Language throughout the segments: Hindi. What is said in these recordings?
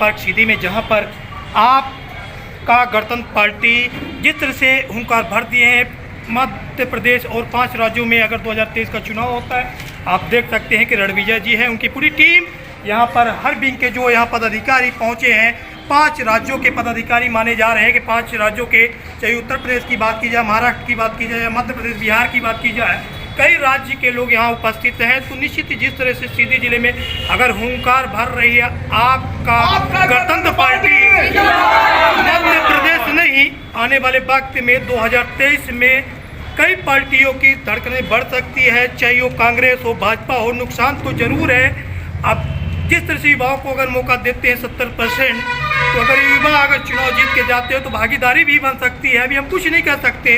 पार्क सीधी में, जहां पर आपका गणतंत्र पार्टी जिस तरह से हुंकार भर दिए हैं मध्य प्रदेश और 5 राज्यों में अगर 2023 का चुनाव होता है, आप देख सकते हैं कि रणविजय जी हैं, उनकी पूरी टीम यहाँ पर हर विंग के जो यहाँ पदाधिकारी पहुँचे हैं। 5 राज्यों के पदाधिकारी माने जा रहे हैं कि 5 राज्यों के, चाहे उत्तर प्रदेश की बात की जाए, महाराष्ट्र की बात की जाए या मध्य प्रदेश बिहार की बात की जाए, कई राज्य के लोग यहाँ उपस्थित हैं। तो निश्चित ही जिस तरह से सीधी जिले में अगर हुंकार भर रही है आपका गणतंत्र पार्टी, मध्य प्रदेश नहीं, आने वाले वक्त में 2023 में कई पार्टियों की धड़कनें बढ़ सकती है, चाहे वो कांग्रेस हो, भाजपा हो। नुकसान तो जरूर है। अब जिस तरह से युवाओं को अगर मौका देते हैं 70%, तो अगर युवा अगर चुनाव जीत के जाते हो तो भागीदारी भी बन सकती है। अभी हम कुछ नहीं कह सकते,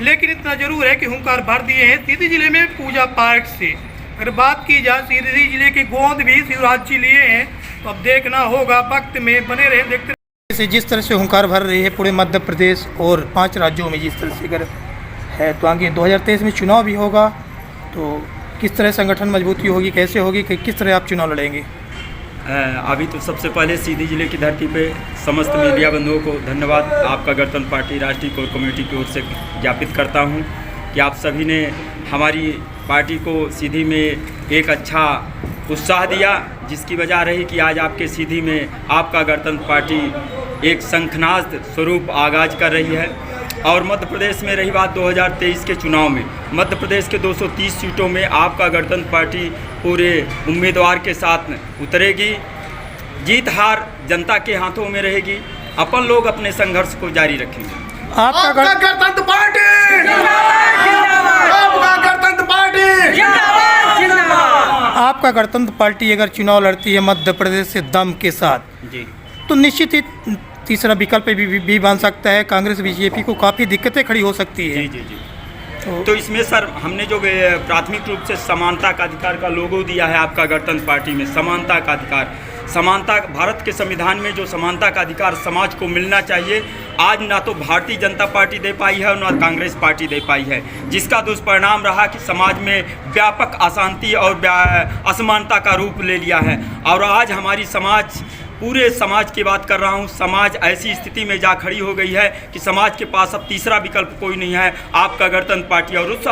लेकिन इतना जरूर है कि हुंकार भर दिए हैं सीधी जिले में पूजा पार्क से। अगर बात की जाए सीधी जिले की गोंद भी शिवराज जी लिए हैं, तो अब देखना होगा, वक्त में बने रहे देखते रहे। जिस तरह से हुंकार भर रही है पूरे मध्य प्रदेश और 5 राज्यों में जिस तरह से अगर है, तो आगे 2023 में चुनाव भी होगा, तो किस तरह संगठन मजबूती होगी, कैसे होगी, किस तरह आप चुनाव लड़ेंगे? अभी तो सबसे पहले सीधी जिले की धरती पे समस्त मीडिया बंधुओं को धन्यवाद आपका गणतंत्र पार्टी राष्ट्रीय कोर कमेटी की ओर से ज्ञापित करता हूं कि आप सभी ने हमारी पार्टी को सीधी में एक अच्छा उत्साह दिया, जिसकी वजह रही कि आज आपके सीधी में आपका गणतंत्र पार्टी एक शंखनाद स्वरूप आगाज कर रही है। और मध्य प्रदेश में रही बात 2023 के चुनाव में, मध्य प्रदेश के 230 सीटों में आपका गणतंत्र पार्टी पूरे उम्मीदवार के साथ उतरेगी। जीत हार जनता के हाथों में रहेगी। अपन लोग अपने संघर्ष को जारी रखेंगे। आपका गणतंत्र पार्टी, आपका गणतंत्र पार्टी, आपका गणतंत्र पार्टी अगर चुनाव लड़ती है मध्य प्रदेश से दम के साथ जी, तो निश्चित ही तीसरा विकल्प भी बन सकता है। कांग्रेस बीजेपी को काफ़ी दिक्कतें खड़ी हो सकती है। जी जी जी। तो इसमें सर हमने जो प्राथमिक रूप से समानता का अधिकार का लोगो दिया है आपका गणतंत्र पार्टी में, समानता का अधिकार, समानता, भारत के संविधान में जो समानता का अधिकार समाज को मिलना चाहिए, आज ना तो भारतीय जनता पार्टी दे पाई है और ना कांग्रेस पार्टी दे पाई है, जिसका दुष्परिणाम रहा कि समाज में व्यापक अशांति और असमानता का रूप ले लिया है। और आज हमारी समाज, पूरे समाज की बात कर रहा हूँ, समाज ऐसी स्थिति में जा खड़ी हो गई है कि समाज के पास अब तीसरा विकल्प कोई नहीं है, आपका गणतंत्र पार्टी। और उस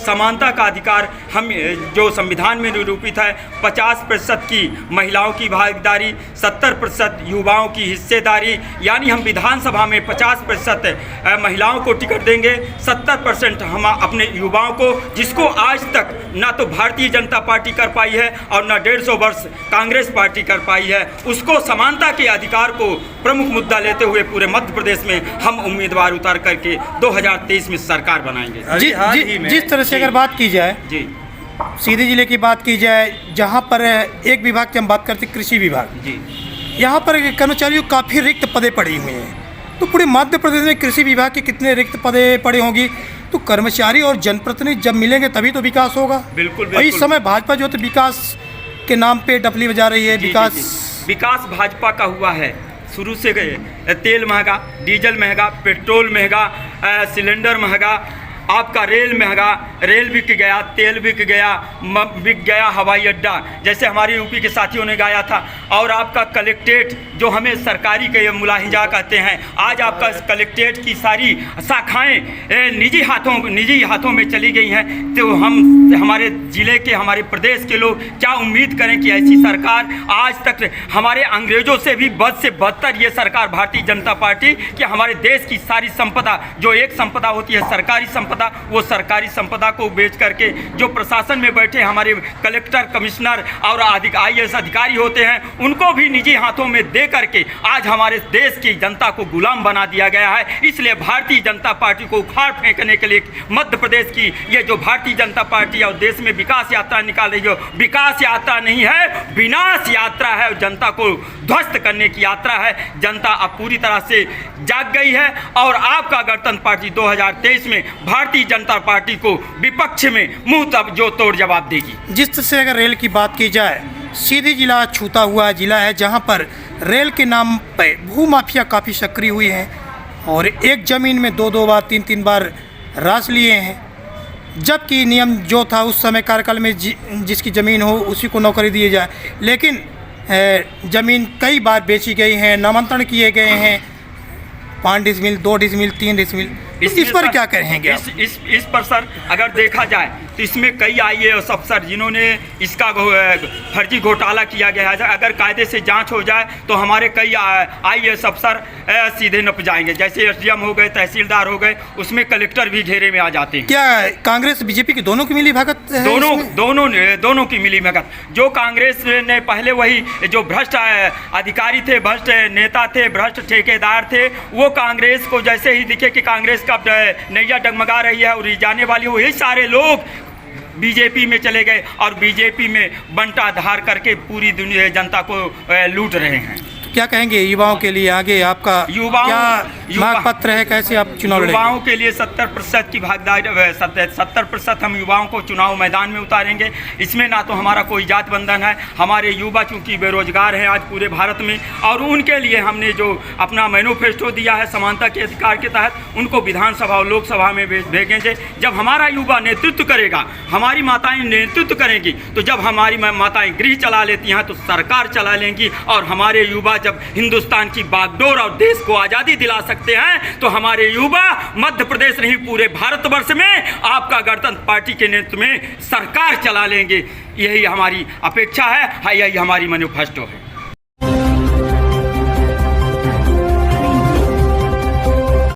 समानता का अधिकार हम जो संविधान में निरूपित है, 50% की महिलाओं की भागीदारी, 70% युवाओं की हिस्सेदारी, यानी हम विधानसभा में 50% महिलाओं को टिकट देंगे, 70% हम अपने युवाओं को, जिसको आज तक ना तो भारतीय जनता पार्टी कर पाई है और ना 150 वर्ष कांग्रेस पार्टी कर पाई है। उसको समानता के अधिकार को प्रमुख मुद्दा लेते हुए पूरे मध्य प्रदेश में हम उम्मीदवार उतार करके 2023 में सरकार बनाएंगे। जिस तरह से अगर बात की जाए जी, सीधी जिले की बात की जाए, जहां पर एक विभाग की हम बात करते हैं कृषि विभाग जी, यहाँ पर कर्मचारियों काफ़ी रिक्त पदें पड़ी हुई हैं। तो पूरे मध्य प्रदेश में कृषि विभाग के कितने रिक्त पदें पड़ी होंगी? तो कर्मचारी और जनप्रतिनिधि जब मिलेंगे तभी तो विकास होगा। बिल्कुल, और इस समय भाजपा जो है विकास के नाम पे डफली बजा रही है। विकास भाजपा का हुआ है शुरू से। तेल महंगा, डीजल महंगा, पेट्रोल महंगा, सिलेंडर महंगा, आपका रेल महंगा, रेल बिक गया, तेल बिक गया हवाई अड्डा, जैसे हमारे यूपी के साथियों ने गाया था। और आपका कलेक्ट्रेट, जो हमें सरकारी के मुलाहिजा कहते हैं, आज आपका कलेक्ट्रेट की सारी शाखाएं निजी हाथों में चली गई हैं। तो हम हमारे ज़िले के, हमारे प्रदेश के लोग क्या उम्मीद करें कि ऐसी सरकार, आज तक हमारे अंग्रेज़ों से भी बद से बदतर ये सरकार भारतीय जनता पार्टी, कि हमारे देश की सारी संपदा, जो एक संपदा होती है सरकारी संपदा, वो सरकारी संपदा को बेच करके जो प्रशासन में बैठे हमारे कलेक्टर, कमिश्नर और IAS अधिकारी होते हैं, उनको भी निजी हाथों में दे करके आज हमारे देश की जनता को गुलाम बना दिया गया है। इसलिए भारतीय जनता पार्टी को उखाड़ फेंकने के लिए मध्य प्रदेश की ये जो भारतीय जनता पार्टी और देश में विकास यात्रा निकाल रही हो, विकास यात्रा नहीं है, विनाश यात्रा है। जनता को ध्वस्त करने की यात्रा है। जनता अब पूरी तरह से जाग गई है और आपका गणतंत्र पार्टी 2023 में भारतीय जनता पार्टी को विपक्ष में मुंह तब जो तोड़ जवाब देगी। जिस तरह से अगर रेल की बात की जाए, सीधी जिला छूता हुआ जिला है, जहां पर रेल के नाम पे भू माफिया काफ़ी सक्रिय हुई हैं और एक ज़मीन में 2-2 बार 3-3 बार रास लिए हैं। जबकि नियम जो था उस समय कार्यकाल में जिसकी ज़मीन हो उसी को नौकरी दी जाए, लेकिन ज़मीन कई बार बेची गई हैं, नामांतरण किए गए हैं, 5 डिसमिल, 2 डिसमिल, 3 डिसमिल। इस पर क्या कहेंगे आप? इस पर सर अगर देखा जाए तो इसमें कई IAS अफसर जिन्होंने इसका फर्जी घोटाला किया गया है, अगर कायदे से जांच हो जाए तो हमारे कई IAS अफसर सीधे नप जाएंगे। जैसे SDM हो गए, तहसीलदार हो गए, उसमें कलेक्टर भी घेरे में आ जाते हैं। क्या कांग्रेस बीजेपी की दोनों की मिली भगत है? दोनों की मिली भगत। जो कांग्रेस ने पहले वही जो भ्रष्ट अधिकारी थे, भ्रष्ट नेता थे, भ्रष्ट ठेकेदार थे, वो कांग्रेस को जैसे ही दिखे कि कांग्रेस का नैया डगमगा रही है और जाने वाली, वही सारे लोग बीजेपी में चले गए और बीजेपी में बंटा धार करके पूरी दुनिया जनता को लूट रहे हैं। क्या कहेंगे युवाओं के लिए आगे आपका मांग पत्र है, कैसे आप चुनाव लड़ेंगे? युवाओं के लिए 70% की भागीदारी, 70% हम युवाओं को चुनाव मैदान में उतारेंगे। इसमें ना तो हमारा कोई जात बंधन है, हमारे युवा चूंकि बेरोजगार हैं आज पूरे भारत में, और उनके लिए हमने जो अपना मैनिफेस्टो दिया है समानता के अधिकार के तहत, उनको विधानसभा और लोकसभा में भेजेंगे। जब हमारा युवा नेतृत्व करेगा, हमारी माताएं नेतृत्व करेंगी, तो जब हमारी माताएं गृह चला लेती हैं तो सरकार चला लेंगी, और हमारे युवा जब हिंदुस्तान की बागडोर और देश को आज़ादी दिला सकते हैं तो हमारे युवा मध्य प्रदेश नहीं पूरे भारतवर्ष में आपका गणतंत्र पार्टी के नेतृत्व में सरकार चला लेंगे। यही हमारी अपेक्षा है, यही हमारी मैनिफेस्टो है।